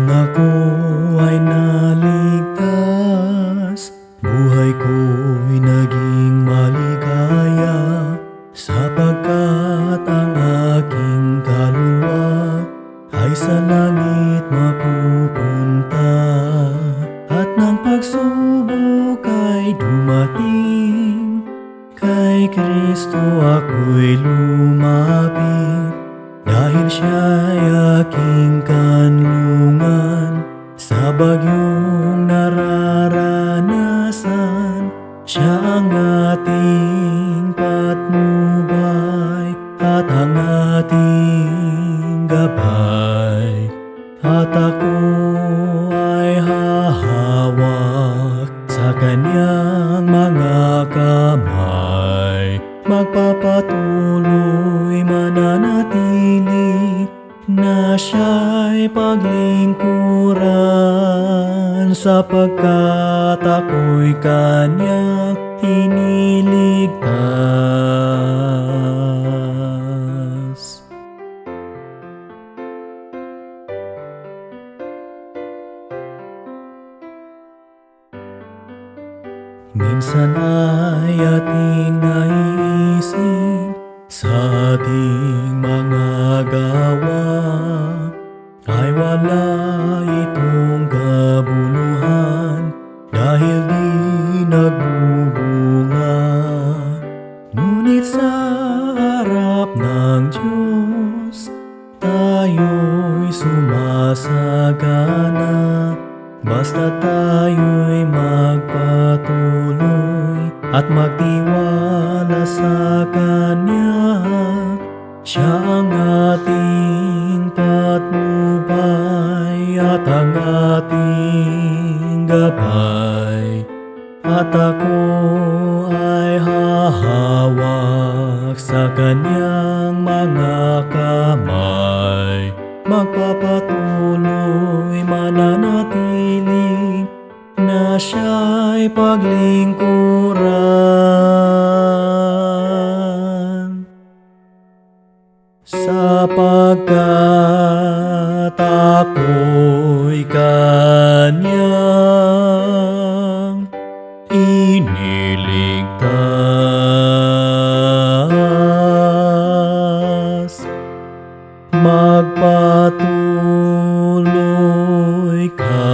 ako ay naligtas, buhay ko'y naging maligaya, sapagkat ang aking kaluluwa ay sa langit mapupunta. At nang pagsubok ay dumating, kay Kristo ako'y lumapit, dahil siya'y aking kanlungan. Sa bagyong nararanasan, siya ang ating patnubay at ang ating gabay. At ako ay hahawak sa kanyang mga kamay, magpapatuloy mananatili na siya'y paglingkuran, sapagkat ako'y kanyang iniligtas. Minsan ay ating naiisip sa ating mga gawa ay wala itong kabuluhan, dahil di nagbubunga. Ngunit sa harap ng Diyos, tayo'y sumasagana, basta tayo'y magpatuloy at magtiwala sa Kanya. Siya ang ating patnubay at ang ating gabay. At ako ay hahawak sa Kanyang mga kamay, magpapatuloy mananatili na siya'y paglingkuran, sapagkat ako'y kanyang iniligtas. Magpatuloy ka.